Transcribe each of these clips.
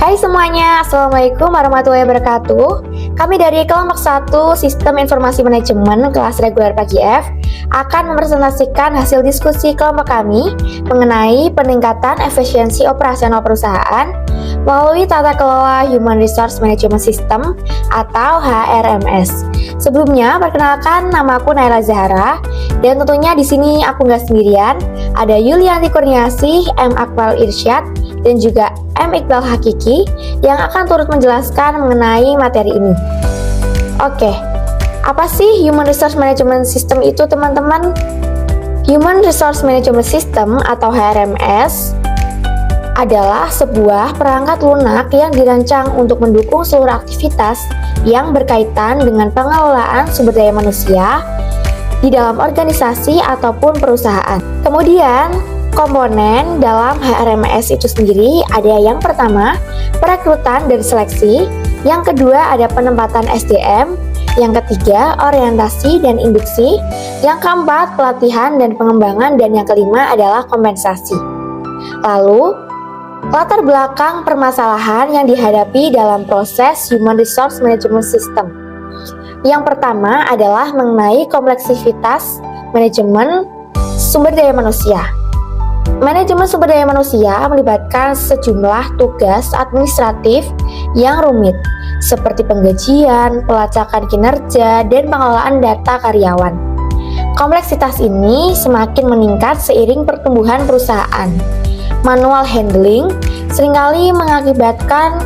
Hai semuanya, Assalamualaikum warahmatullahi wabarakatuh. Kami dari kelompok 1 Sistem Informasi Manajemen kelas reguler pagi F akan mempresentasikan hasil diskusi kelompok kami mengenai peningkatan efisiensi operasional perusahaan melalui tata kelola Human Resource Management System atau HRMS. Sebelumnya, perkenalkan, nama aku Naila Zahra, dan tentunya di sini aku nggak sendirian. Ada Yulianti Kurniasih, M. Akmal Irsyad, dan juga M. Iqbal Hakiki yang akan turut menjelaskan mengenai materi ini. Oke, apa sih Human Resource Management System itu, teman-teman? Human Resource Management System atau HRMS adalah sebuah perangkat lunak yang dirancang untuk mendukung seluruh aktivitas yang berkaitan dengan pengelolaan sumber daya manusia di dalam organisasi ataupun perusahaan. Kemudian, komponen dalam HRMS itu sendiri ada yang pertama, perekrutan dan seleksi, yang kedua ada penempatan SDM, yang ketiga orientasi dan induksi, yang keempat pelatihan dan pengembangan, dan yang kelima adalah kompensasi. Lalu, latar belakang permasalahan yang dihadapi dalam proses Human Resource Management System. Yang pertama adalah mengenai kompleksitas manajemen sumber daya manusia. Manajemen sumber daya manusia melibatkan sejumlah tugas administratif yang rumit, seperti penggajian, pelacakan kinerja, dan pengelolaan data karyawan. Kompleksitas ini semakin meningkat seiring pertumbuhan perusahaan. Manual handling seringkali mengakibatkan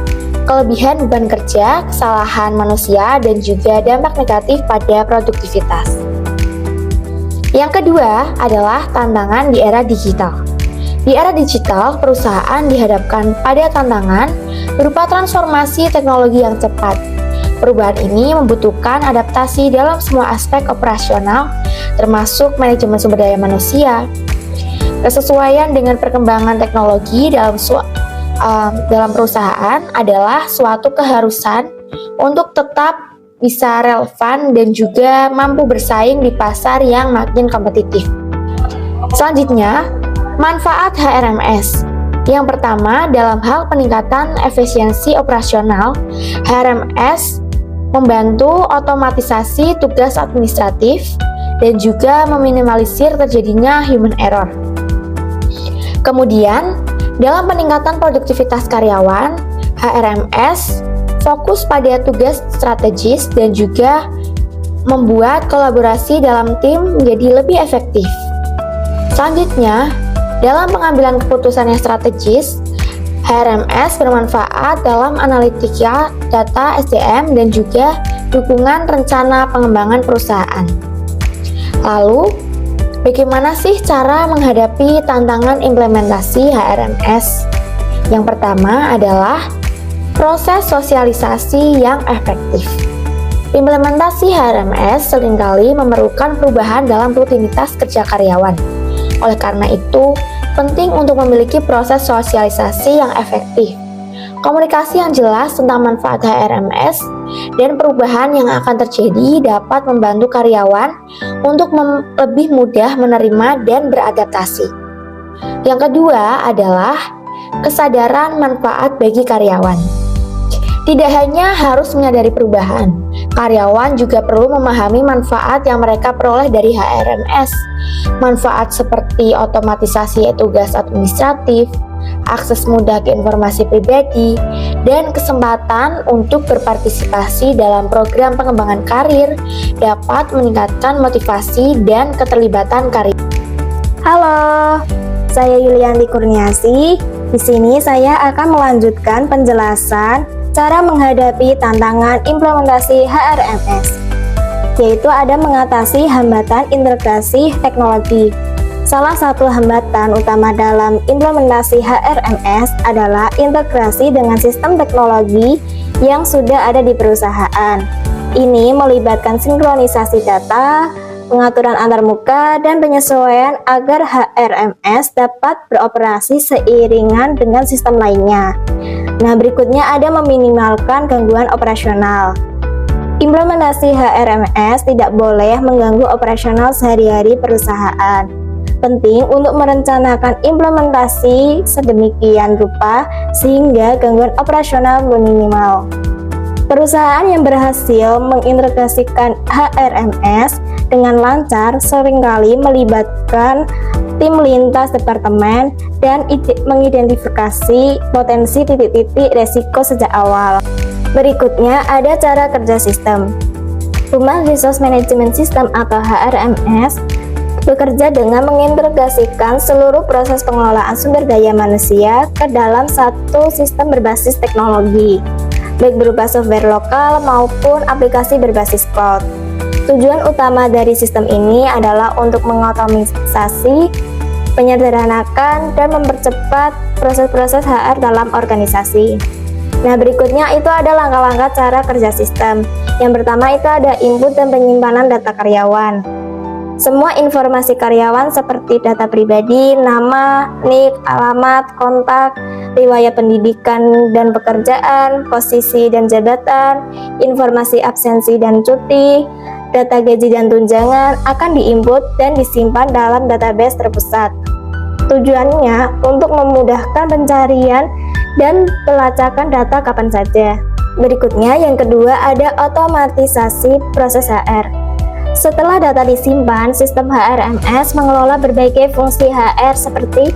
kelebihan beban kerja, kesalahan manusia, dan juga dampak negatif pada produktivitas. Yang kedua adalah tantangan di era digital. Di era digital, perusahaan dihadapkan pada tantangan berupa transformasi teknologi yang cepat. Perubahan ini membutuhkan adaptasi dalam semua aspek operasional, termasuk manajemen sumber daya manusia. Kesesuaian dengan perkembangan teknologi dalam perusahaan adalah suatu keharusan untuk tetap bisa relevan dan juga mampu bersaing di pasar yang makin kompetitif. Selanjutnya, manfaat HRMS. Yang pertama, dalam hal peningkatan efisiensi operasional, HRMS membantu otomatisasi tugas administratif dan juga meminimalisir terjadinya human error. Kemudian, dalam peningkatan produktivitas karyawan, HRMS fokus pada tugas strategis dan juga membuat kolaborasi dalam tim menjadi lebih efektif. Selanjutnya, dalam pengambilan keputusan yang strategis, HRMS bermanfaat dalam analitika data SDM dan juga dukungan rencana pengembangan perusahaan. Lalu, bagaimana sih cara menghadapi tantangan implementasi HRMS? Yang pertama adalah proses sosialisasi yang efektif. Implementasi HRMS seringkali memerlukan perubahan dalam rutinitas kerja karyawan. Oleh karena itu, penting untuk memiliki proses sosialisasi yang efektif. Komunikasi yang jelas tentang manfaat HRMS dan perubahan yang akan terjadi dapat membantu karyawan untuk lebih mudah menerima dan beradaptasi. Yang kedua adalah kesadaran manfaat bagi karyawan. Tidak hanya harus menyadari perubahan, karyawan juga perlu memahami manfaat yang mereka peroleh dari HRMS. Manfaat seperti otomatisasi tugas administratif, akses mudah ke informasi pribadi, dan kesempatan untuk berpartisipasi dalam program pengembangan karir dapat meningkatkan motivasi dan keterlibatan karyawan. Halo, saya Yulianti Kurniasih. Di sini saya akan melanjutkan penjelasan cara menghadapi tantangan implementasi HRMS, yaitu ada mengatasi hambatan integrasi teknologi. Salah satu hambatan utama dalam implementasi HRMS adalah integrasi dengan sistem teknologi yang sudah ada di perusahaan. Ini melibatkan sinkronisasi data, pengaturan antarmuka, dan penyesuaian agar HRMS dapat beroperasi seiringan dengan sistem lainnya. Nah, berikutnya ada meminimalkan gangguan operasional. Implementasi HRMS tidak boleh mengganggu operasional sehari-hari perusahaan. Penting untuk merencanakan implementasi sedemikian rupa sehingga gangguan operasional minimal. Perusahaan yang berhasil mengintegrasikan HRMS dengan lancar seringkali melibatkan tim lintas departemen dan mengidentifikasi potensi titik-titik resiko sejak awal. Berikutnya ada cara kerja sistem. Human Resource Management System atau HRMS bekerja dengan mengintegrasikan seluruh proses pengelolaan sumber daya manusia ke dalam satu sistem berbasis teknologi, baik berupa software lokal maupun aplikasi berbasis cloud. Tujuan utama dari sistem ini adalah untuk mengotomisasi, menyederhanakan, dan mempercepat proses-proses HR dalam organisasi. Nah, berikutnya itu ada langkah-langkah cara kerja sistem. Yang pertama itu ada input dan penyimpanan data karyawan. Semua informasi karyawan seperti data pribadi, nama, NIK, alamat, kontak, riwayat pendidikan dan pekerjaan, posisi dan jabatan, informasi absensi dan cuti, data gaji dan tunjangan akan diinput dan disimpan dalam database terpusat. Tujuannya untuk memudahkan pencarian dan pelacakan data kapan saja. Berikutnya yang kedua ada otomatisasi proses HR. Setelah data disimpan, sistem HRMS mengelola berbagai fungsi HR seperti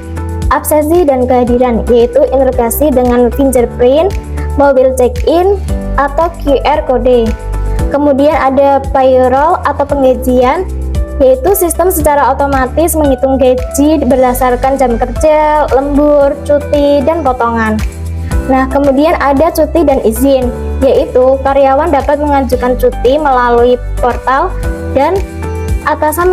absensi dan kehadiran, yaitu integrasi dengan fingerprint, mobil check-in, atau QR kode. Kemudian ada payroll atau penggajian, yaitu sistem secara otomatis menghitung gaji berdasarkan jam kerja, lembur, cuti, dan potongan. Nah, kemudian ada cuti dan izin, yaitu karyawan dapat mengajukan cuti melalui portal dan atasan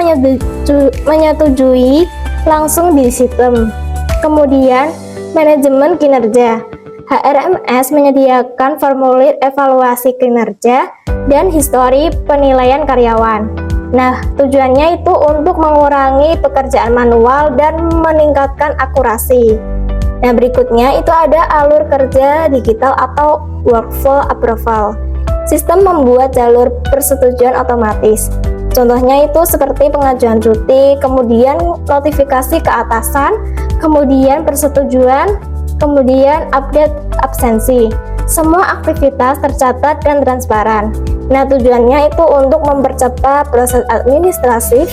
menyetujui langsung di sistem. Kemudian, manajemen kinerja. HRMS menyediakan formulir evaluasi kinerja dan histori penilaian karyawan. Nah, tujuannya itu untuk mengurangi pekerjaan manual dan meningkatkan akurasi. Nah, berikutnya itu ada alur kerja digital atau workflow approval. Sistem membuat jalur persetujuan otomatis. Contohnya itu seperti pengajuan cuti, kemudian notifikasi ke atasan, kemudian persetujuan, kemudian update absensi. Semua aktivitas tercatat dan transparan. Nah, tujuannya itu untuk mempercepat proses administratif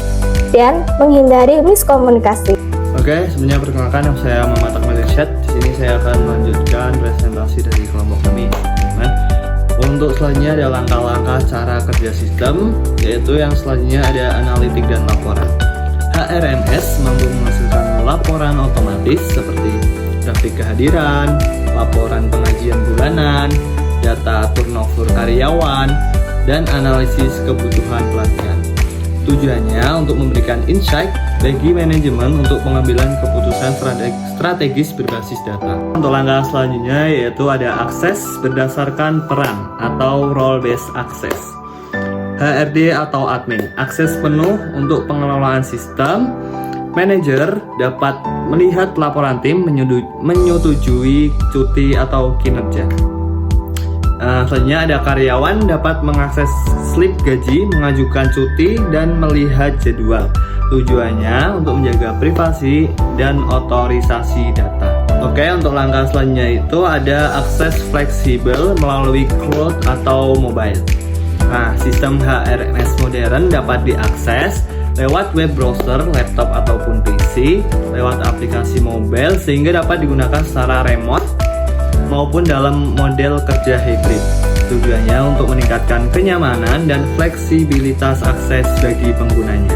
dan menghindari miskomunikasi. Oke, sebelumnya perkenalkan, saya Muhammad Akmal Irsyad. Di sini saya akan melanjutkan presentasi dari kelompok kami. Untuk selanjutnya ada langkah-langkah cara kerja sistem, yaitu yang selanjutnya ada analitik dan laporan. HRMS mampu menghasilkan laporan otomatis seperti grafik kehadiran, laporan pengajian bulanan, data turnover karyawan, dan analisis kebutuhan pelatihan. Tujuannya untuk memberikan insight bagi manajemen untuk pengambilan keputusan strategis berbasis data. Untuk langkah selanjutnya yaitu ada akses berdasarkan peran atau role based access. HRD atau admin, akses penuh untuk pengelolaan sistem. Manajer dapat melihat laporan tim, menyetujui cuti atau kinerja. Selanjutnya ada karyawan dapat mengakses slip gaji, mengajukan cuti, dan melihat jadwal. Tujuannya untuk menjaga privasi dan otorisasi data. Oke, untuk langkah selanjutnya itu ada akses fleksibel melalui cloud atau mobile. Nah, sistem HRMS modern dapat diakses lewat web browser, laptop ataupun PC, lewat aplikasi mobile sehingga dapat digunakan secara remote maupun dalam model kerja hybrid. Tujuannya untuk meningkatkan kenyamanan dan fleksibilitas akses bagi penggunanya.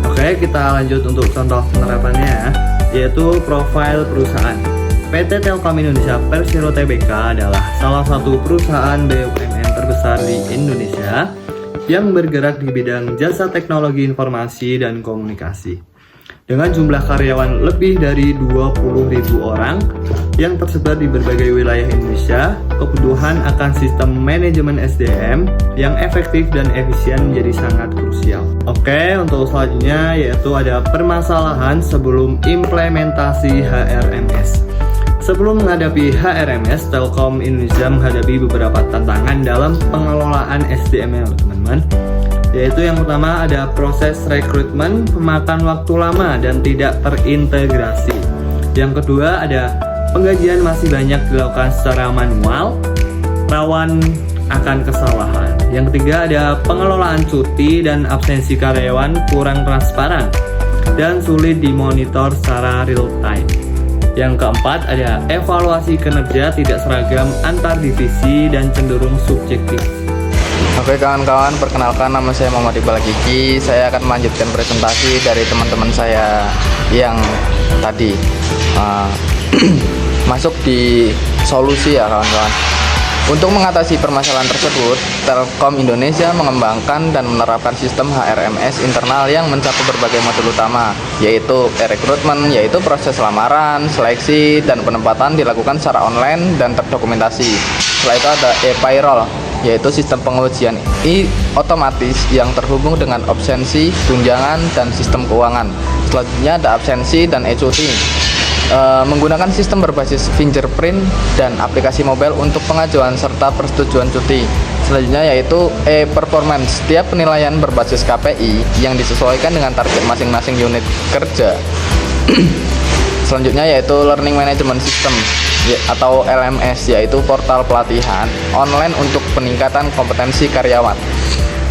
Oke, kita lanjut untuk contoh penerapannya, yaitu profil perusahaan. PT Telkom Indonesia Persero Tbk adalah salah satu perusahaan BUMN terbesar di Indonesia yang bergerak di bidang jasa teknologi informasi dan komunikasi. Dengan jumlah karyawan lebih dari 20.000 orang yang tersebar di berbagai wilayah Indonesia, kebutuhan akan sistem manajemen SDM yang efektif dan efisien menjadi sangat krusial. Oke, untuk selanjutnya yaitu ada permasalahan sebelum implementasi HRMS. Sebelum menghadapi HRMS, Telkom Indonesia menghadapi beberapa tantangan dalam pengelolaan SDM-nya, teman-teman. yaitu yang pertama ada proses rekrutmen memakan waktu lama dan tidak terintegrasi. Yang kedua ada penggajian masih banyak dilakukan secara manual, rawan akan kesalahan. Yang ketiga ada pengelolaan cuti dan absensi karyawan kurang transparan dan sulit dimonitor secara real time. Yang keempat ada evaluasi kinerja tidak seragam antar divisi dan cenderung subjektif. Oke kawan-kawan, perkenalkan nama saya Muhammad Iqbal Kiki. Saya akan melanjutkan presentasi dari teman-teman saya yang tadi masuk di solusi ya kawan-kawan. Untuk mengatasi permasalahan tersebut, Telkom Indonesia mengembangkan dan menerapkan sistem HRMS internal yang mencakup berbagai modul utama, yaitu rekrutmen, yaitu proses lamaran, seleksi, dan penempatan dilakukan secara online dan terdokumentasi. Setelah itu ada e-payroll, yaitu sistem pengujian otomatis yang terhubung dengan absensi, tunjangan, dan sistem keuangan. Selanjutnya ada absensi dan e-cuti, menggunakan sistem berbasis fingerprint dan aplikasi mobile untuk pengajuan serta persetujuan cuti. Selanjutnya yaitu e-performance, setiap penilaian berbasis KPI yang disesuaikan dengan target masing-masing unit kerja. Selanjutnya yaitu learning management system atau LMS, yaitu portal pelatihan online untuk peningkatan kompetensi karyawan.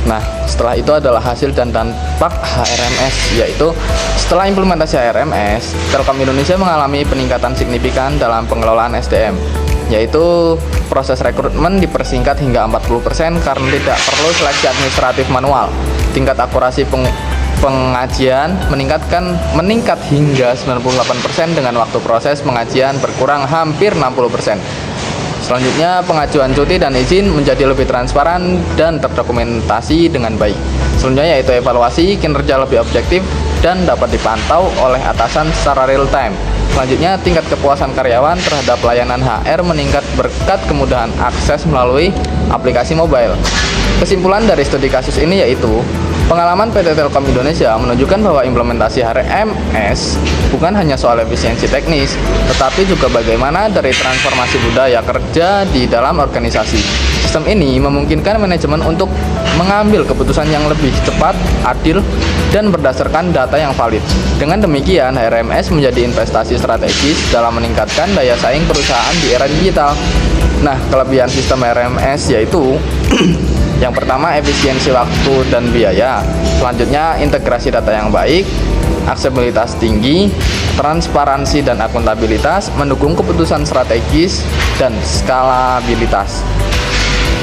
Nah, setelah itu adalah hasil dan dampak HRMS, yaitu setelah implementasi HRMS, Telkom Indonesia mengalami peningkatan signifikan dalam pengelolaan SDM, yaitu proses rekrutmen dipersingkat hingga 40% karena tidak perlu seleksi administratif manual. Tingkat akurasi pengajian meningkat hingga 98% dengan waktu proses pengajian berkurang hampir 60%. Selanjutnya, pengajuan cuti dan izin menjadi lebih transparan dan terdokumentasi dengan baik. Selanjutnya yaitu evaluasi kinerja lebih objektif dan dapat dipantau oleh atasan secara real time. Selanjutnya, tingkat kepuasan karyawan terhadap layanan HR meningkat berkat kemudahan akses melalui aplikasi mobile. Kesimpulan dari studi kasus ini yaitu pengalaman PT Telkom Indonesia menunjukkan bahwa implementasi HRMS bukan hanya soal efisiensi teknis, tetapi juga bagaimana dari transformasi budaya kerja di dalam organisasi. Sistem ini memungkinkan manajemen untuk mengambil keputusan yang lebih cepat, adil, dan berdasarkan data yang valid. Dengan demikian, HRMS menjadi investasi strategis dalam meningkatkan daya saing perusahaan di era digital. Nah, kelebihan sistem HRMS yaitu yang pertama, efisiensi waktu dan biaya. Selanjutnya, integrasi data yang baik, aksesibilitas tinggi, transparansi dan akuntabilitas, mendukung keputusan strategis dan skalabilitas.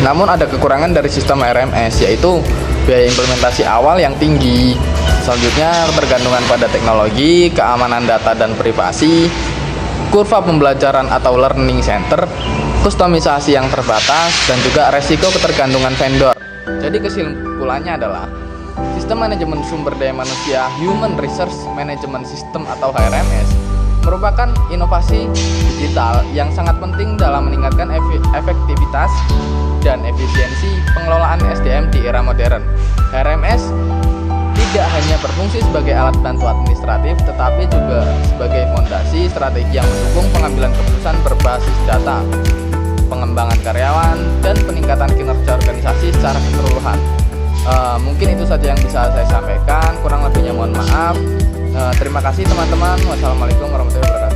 Namun ada kekurangan dari sistem RMS, yaitu biaya implementasi awal yang tinggi. Selanjutnya, ketergantungan pada teknologi, keamanan data dan privasi, kurva pembelajaran atau learning center, kustomisasi yang terbatas, dan juga resiko ketergantungan vendor. Jadi kesimpulannya adalah sistem manajemen sumber daya manusia Human Resource Management System atau HRMS merupakan inovasi digital yang sangat penting dalam meningkatkan efektivitas dan efisiensi pengelolaan SDM di era modern. HRMS tidak hanya berfungsi sebagai alat bantu administratif, tetapi juga sebagai fondasi strategi yang mendukung pengambilan keputusan berbasis data, pengembangan karyawan, dan peningkatan kinerja organisasi secara keseluruhan. Mungkin itu saja yang bisa saya sampaikan, kurang lebihnya mohon maaf. Terima kasih teman-teman. Wassalamualaikum warahmatullahi wabarakatuh.